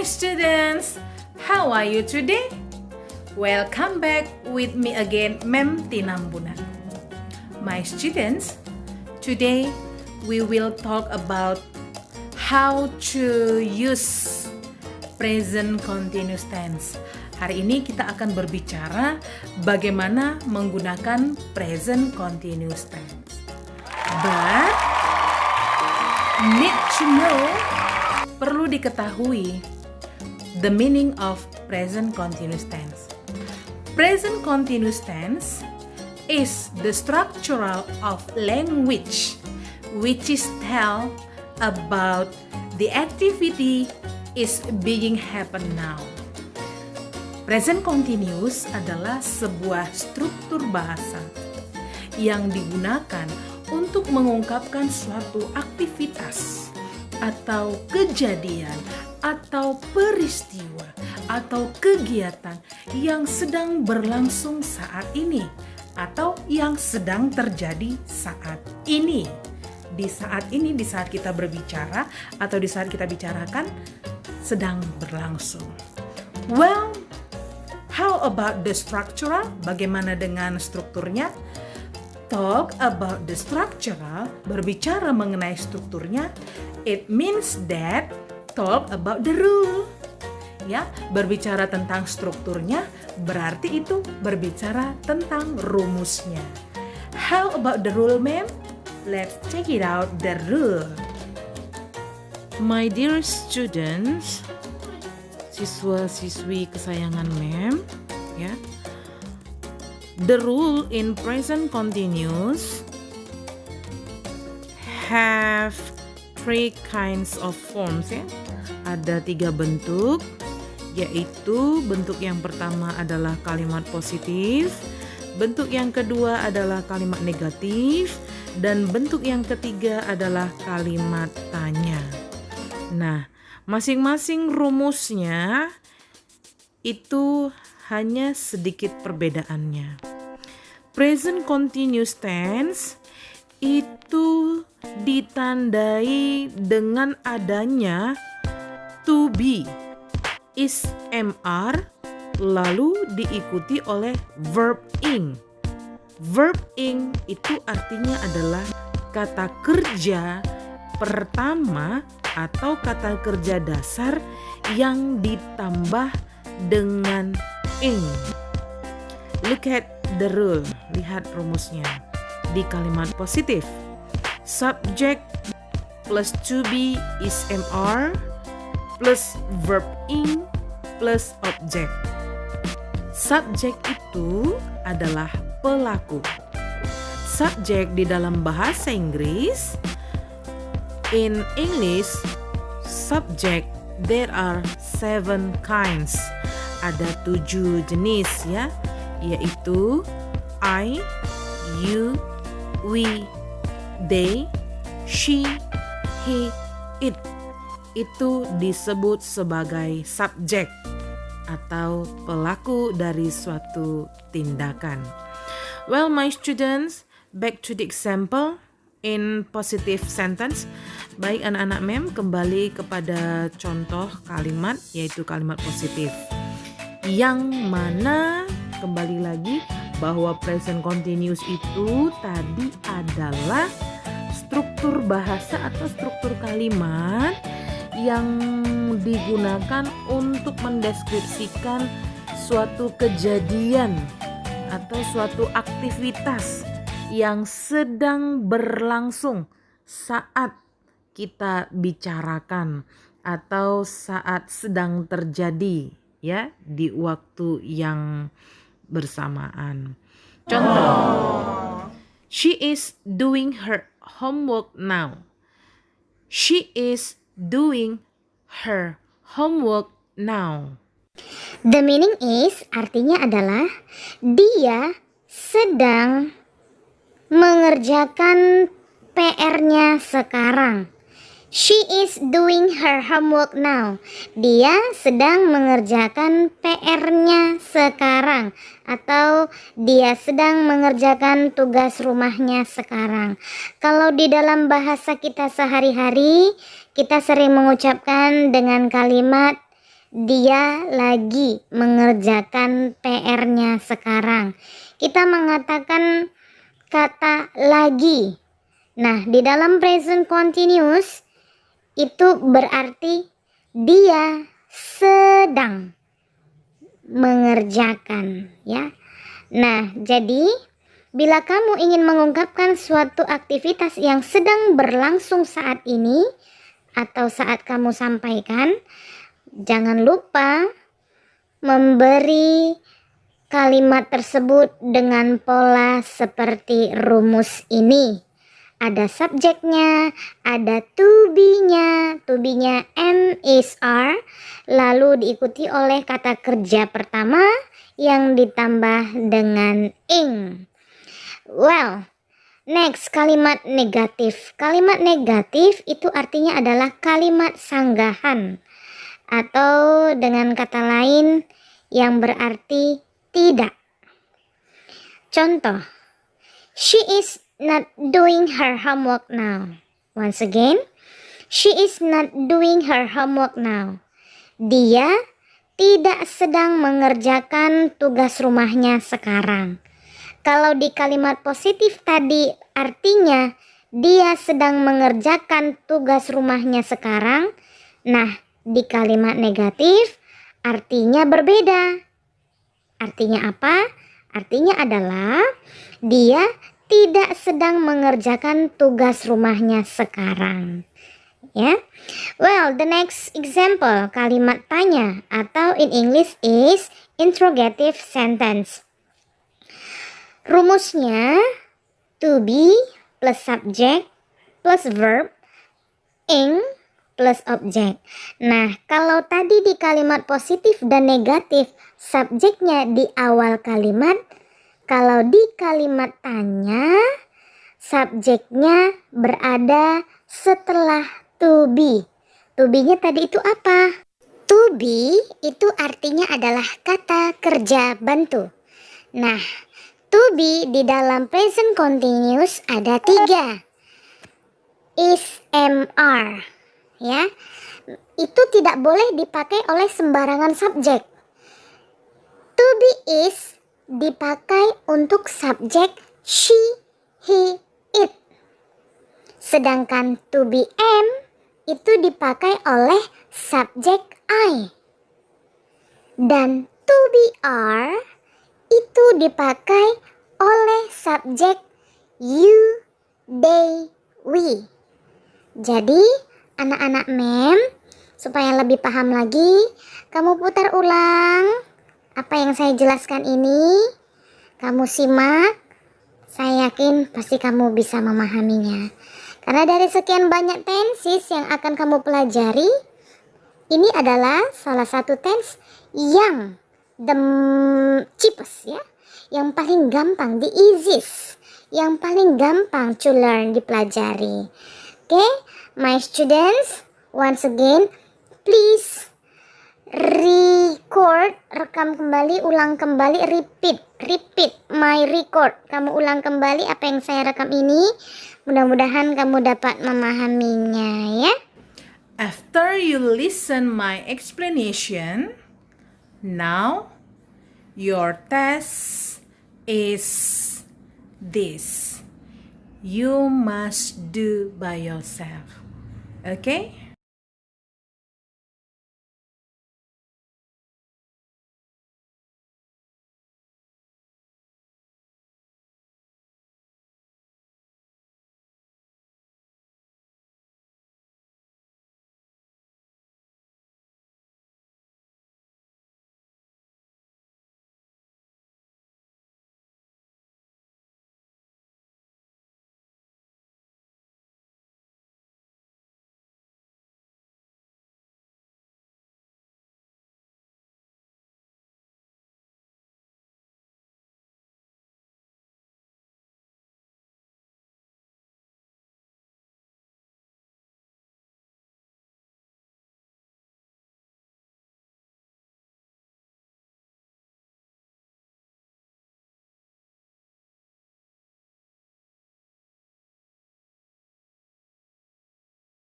my students, how are you today? Welcome back with me again, Mem Tinambunan. My students, today we will talk about how to use present continuous tense. Hari ini kita akan berbicara bagaimana menggunakan present continuous tense. But need to know, perlu diketahui the meaning of present continuous tense. Present continuous tense is the structural of language which is tell about the activity is being happen now. Present continuous adalah sebuah struktur bahasa yang digunakan untuk mengungkapkan suatu aktivitas atau kejadian atau peristiwa atau kegiatan yang sedang berlangsung saat ini atau yang sedang terjadi saat ini. Di saat ini, di saat kita berbicara atau di saat kita bicarakan sedang berlangsung. Well, how about the structural? Bagaimana dengan strukturnya? Talk about the structural, berbicara mengenai strukturnya. It means that talk about the rule. Ya, berbicara tentang strukturnya berarti itu berbicara tentang rumusnya. How about the rule, ma'am? Let's check it out, the rule. My dear students, siswa-siswi kesayangan Mem, ya. The rule in present continuous have three kinds of forms, ya. Ada 3 bentuk, yaitu bentuk yang pertama adalah kalimat positif, bentuk yang kedua adalah kalimat negatif, dan bentuk yang ketiga adalah kalimat tanya. Nah, masing-masing rumusnya itu hanya sedikit perbedaannya. Present continuous tense itu ditandai dengan adanya to be, is, mr, lalu diikuti oleh verb ing. Verb ing itu artinya adalah kata kerja pertama atau kata kerja dasar yang ditambah dengan ing. Look at the rule. Lihat rumusnya. Di kalimat positif, subject plus to be is mr plus verb ing plus object. Subject itu adalah pelaku. Subjek di dalam bahasa Inggris, in English, subject there are 7 kinds. Ada 7 jenis, ya, yaitu I, you, we, they, she, he, it. Itu disebut sebagai subjek atau pelaku dari suatu tindakan. Well, my students, back to the example in positive sentence. Baik anak-anak Mem, kembali kepada contoh kalimat, yaitu kalimat positif. Yang mana, kembali lagi, bahwa present continuous itu tadi adalah struktur bahasa atau struktur kalimat yang digunakan untuk mendeskripsikan suatu kejadian atau suatu aktivitas yang sedang berlangsung saat kita bicarakan atau saat sedang terjadi, ya, di waktu yang bersamaan. Contoh, she is doing her homework now. She is doing her homework now. The meaning is, artinya adalah dia sedang mengerjakan PR-nya sekarang. She is doing her homework now. Dia sedang mengerjakan PR-nya sekarang, atau dia sedang mengerjakan tugas rumahnya sekarang. Kalau di dalam bahasa kita sehari-hari, kita sering mengucapkan dengan kalimat dia lagi mengerjakan PR-nya sekarang. Kita mengatakan kata lagi. Nah, di dalam present continuous itu berarti dia sedang mengerjakan, ya. Nah, jadi bila kamu ingin mengungkapkan suatu aktivitas yang sedang berlangsung saat ini atau saat kamu sampaikan, jangan lupa memberi kalimat tersebut dengan pola seperti rumus ini. Ada subjeknya, ada to be-nya am, is, are, lalu diikuti oleh kata kerja pertama yang ditambah dengan ing. Well, next, kalimat negatif. Kalimat negatif itu artinya adalah kalimat sanggahan, atau dengan kata lain yang berarti tidak. Contoh, she is not doing her homework now. Once again, she is not doing her homework now. Dia tidak sedang mengerjakan tugas rumahnya sekarang. Kalau di kalimat positif tadi artinya dia sedang mengerjakan tugas rumahnya sekarang. Nah, di kalimat negatif artinya berbeda. Artinya apa? Artinya adalah dia tidak sedang mengerjakan tugas rumahnya sekarang. Ya. Well, the next example, kalimat tanya atau in English is interrogative sentence. Rumusnya to be plus subject plus verb ing plus object. Nah, kalau tadi di kalimat positif dan negatif subjeknya di awal kalimat, kalau di kalimat tanya subjeknya berada setelah to be. To be-nya tadi itu apa? To be itu artinya adalah kata kerja bantu. Nah, to be di dalam present continuous ada 3. Is, am, are. Ya. Itu tidak boleh dipakai oleh sembarangan subjek. To be is dipakai untuk subjek she, he, it. Sedangkan to be am itu dipakai oleh subjek I. Dan to be are itu dipakai oleh subjek you, they, we. Jadi anak-anak mem, supaya lebih paham lagi, kamu putar ulang apa yang saya jelaskan ini. Kamu simak, saya yakin pasti kamu bisa memahaminya. Karena dari sekian banyak tenses yang akan kamu pelajari, ini adalah salah satu tense yang the cheapest, ya, yang paling gampang, the easiest, yang paling gampang to learn, dipelajari. Oke, my students, once again, please record, rekam kembali, ulang kembali, repeat my record. Kamu ulang kembali apa yang saya rekam ini. Mudah-mudahan kamu dapat memahaminya, ya. After you listen my explanation, now your test is this. You must do by yourself. Okay?